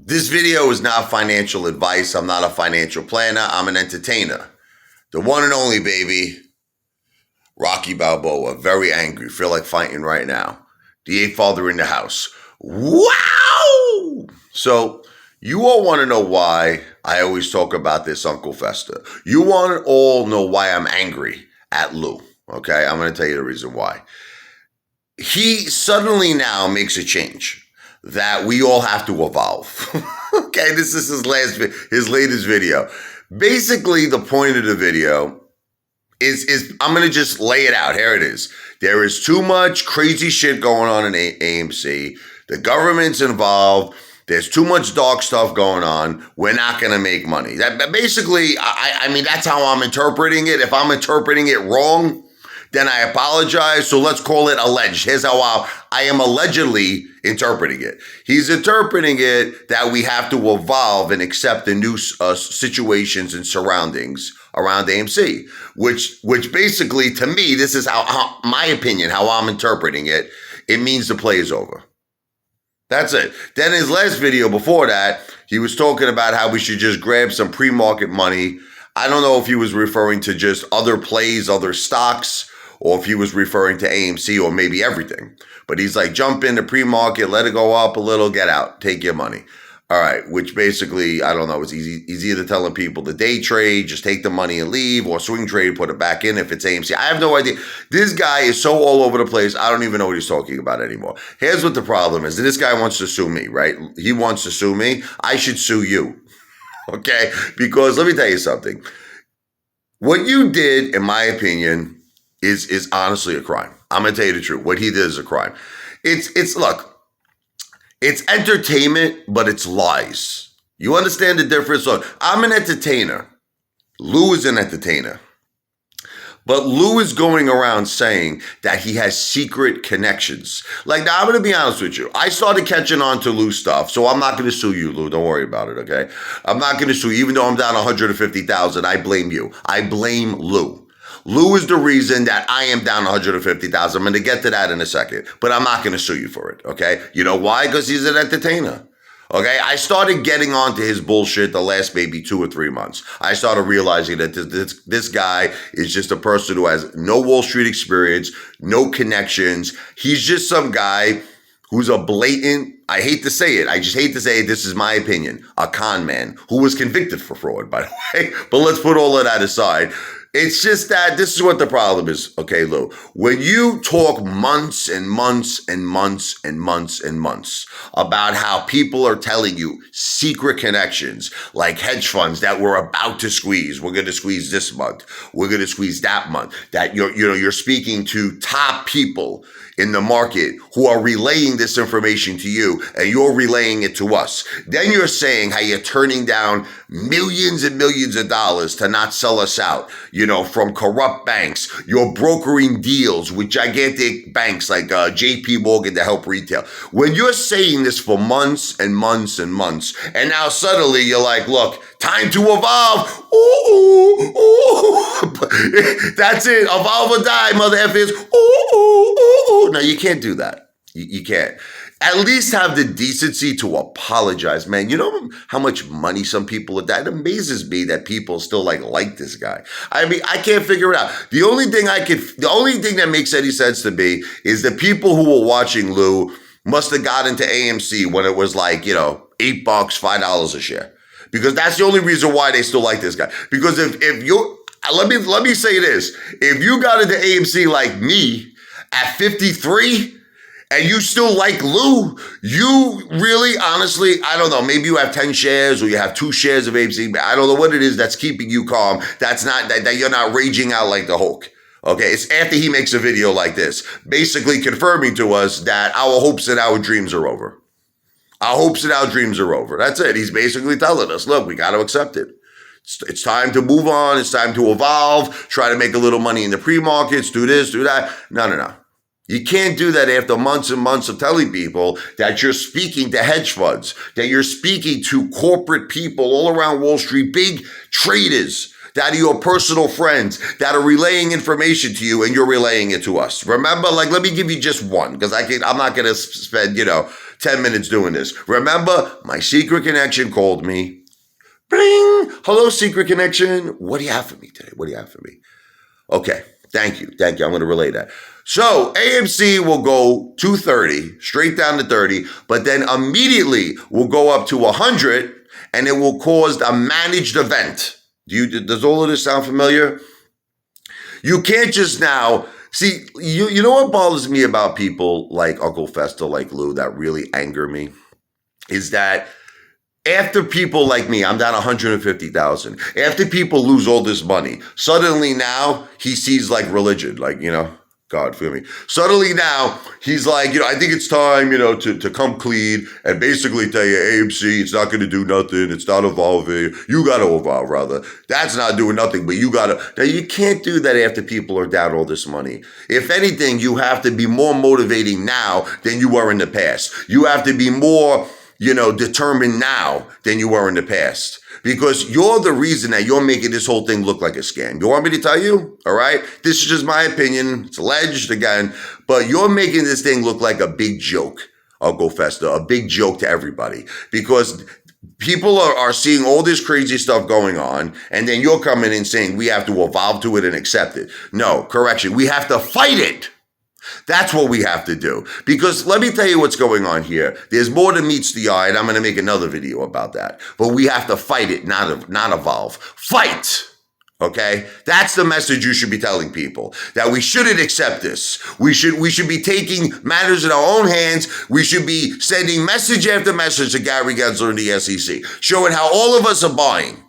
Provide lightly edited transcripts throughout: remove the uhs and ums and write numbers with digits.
This video is not financial advice. I'm not a financial planner. I'm an entertainer. The one and only, baby, Rocky Balboa. Very angry. Feel like fighting right now. The Apefather in the house. Wow! So, you all want to know why I always talk about this Uncle Fester. You want to all know why I'm angry at Lou. Okay? I'm going to tell you the reason why. He suddenly now makes a change that we all have to evolve. Okay, this is his latest video. Basically, the point of the video is I'm going to just lay it out. Here it is. There is too much crazy shit going on in AMC. The government's involved. There's too much dark stuff going on. We're not going to make money. That basically, I mean, that's how I'm interpreting it. If I'm interpreting it wrong, then I apologize. So let's call it alleged. Here's how I am allegedly interpreting it. He's interpreting it that we have to evolve and accept the new situations and surroundings around AMC, which basically, to me, this is how my opinion, how I'm interpreting it. It means the play is over. That's it. Then his last video before that, he was talking about how we should just grab some pre-market money. I don't know if he was referring to just other plays, other stocks, or if he was referring to AMC or maybe everything. But he's like, jump into pre-market, let it go up a little, get out, take your money. All right, which basically, I don't know, it's easy. He's either telling people to day trade, just take the money and leave, or swing trade, put it back in if it's AMC. I have no idea. This guy is so all over the place, I don't even know what he's talking about anymore. Here's what the problem is. This guy wants to sue me, right? He wants to sue me. I should sue you, okay? Because let me tell you something. What you did, in my opinion, is honestly a crime. I'm gonna tell you the truth. What he did is a crime. Look, it's entertainment, but it's lies. You understand the difference? Look, I'm an entertainer. Lou is an entertainer. But Lou is going around saying that he has secret connections. Like, now I'm going to be honest with you. I started catching on to Lou stuff, so I'm not going to sue you, Lou. Don't worry about it, okay? I'm not going to sue you. Even though I'm down 150,000, I blame you. I blame Lou. Lou is the reason that I am down 150,000. I'm going to get to that in a second, but I'm not going to sue you for it, okay? You know why? Because he's an entertainer, okay? I started getting onto his bullshit the last maybe 2 or 3 months. I started realizing that this guy is just a person who has no Wall Street experience, no connections. He's just some guy who's a blatant, I hate to say it, I just hate to say it, this is my opinion, a con man who was convicted for fraud, by the way. But let's put all of that aside. It's just that this is what the problem is, okay, Lou? When you talk months and months and months and months and months about how people are telling you secret connections, like hedge funds that we're about to squeeze, we're going to squeeze this month, we're going to squeeze that month, that you're speaking to top people in the market who are relaying this information to you, and you're relaying it to us. Then you're saying how you're turning down millions and millions of dollars to not sell us out, from corrupt banks. You're brokering deals with gigantic banks like JP Morgan to help retail. When you're saying this for months and months and months, and now suddenly you're like, look, time to evolve. Ooh, ooh. That's it. Evolve or die, mother effers. Ooh, ooh, ooh. No, you can't do that. You can't. At least have the decency to apologize, man. You know how much money some people are. That amazes me that people still like this guy. I mean, I can't figure it out. The only thing that makes any sense to me is the people who were watching Lou must have got into AMC when it was like, $8, $5 a share. Because that's the only reason why they still like this guy. Because if you, let me say this. If you got into AMC like me at 53, and you still like Lou, you really, honestly, I don't know, maybe you have 10 shares or you have 2 shares of AMC. I don't know what it is that's keeping you calm. That's not, that you're not raging out like the Hulk. Okay, it's after he makes a video like this, basically confirming to us that our hopes and our dreams are over. Our hopes and our dreams are over. That's it. He's basically telling us, look, we got to accept it. It's time to move on. It's time to evolve. Try to make a little money in the pre-markets. Do this, do that. No. You can't do that after months and months of telling people that you're speaking to hedge funds, that you're speaking to corporate people all around Wall Street, big traders that are your personal friends that are relaying information to you and you're relaying it to us. Remember, let me give you just one, because I'm not going to spend, 10 minutes doing this. Remember, my secret connection called me. Bling! Hello, secret connection. What do you have for me today? What do you have for me? Okay. Thank you. Thank you. I'm going to relay that. So AMC will go 230, straight down to 30, but then immediately will go up to 100, and it will cause a managed event. Does all of this sound familiar? You can't just now see. You know what bothers me about people like Uncle Fester, like Lou, that really anger me, is that after people like me, I'm down 150,000. After people lose all this money, suddenly now he sees like religion, like, God, feel me. Suddenly now he's like, I think it's time, to come clean and basically tell you, AMC, it's not going to do nothing. It's not evolving. You got to evolve, rather. That's not doing nothing, but you got to. Now, you can't do that after people are down all this money. If anything, you have to be more motivating now than you were in the past. You have to be more determined now than you were in the past. Because you're the reason that you're making this whole thing look like a scam. You want me to tell you? All right? This is just my opinion. It's alleged again. But you're making this thing look like a big joke, Uncle Fester, a big joke to everybody. Because people are seeing all this crazy stuff going on, and then you're coming in saying we have to evolve to it and accept it. No, correction. We have to fight it. That's what we have to do. Because let me tell you what's going on here. There's more than meets the eye, and I'm going to make another video about that. But we have to fight it, not evolve. Fight! Okay? That's the message you should be telling people. That we shouldn't accept this. We should be taking matters in our own hands. We should be sending message after message to Gary Gensler and the SEC, showing how all of us are buying.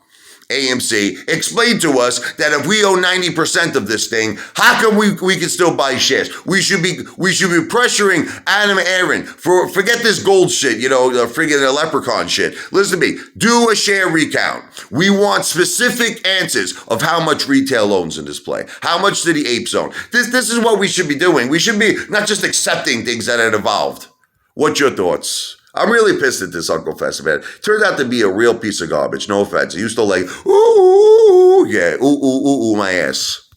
AMC, explain to us that if we own 90% of this thing, how come we can still buy shares? We should be pressuring Adam Aaron forget this gold shit, the friggin' leprechaun shit. Listen to me, do a share recount. We want specific answers of how much retail owns in this play. How much do the Apes own? This is what we should be doing. We should be not just accepting things that had evolved. What's your thoughts? I'm really pissed at this Uncle Fester, man. Turned out to be a real piece of garbage. No offense. He used to like, ooh, yeah, ooh, my ass.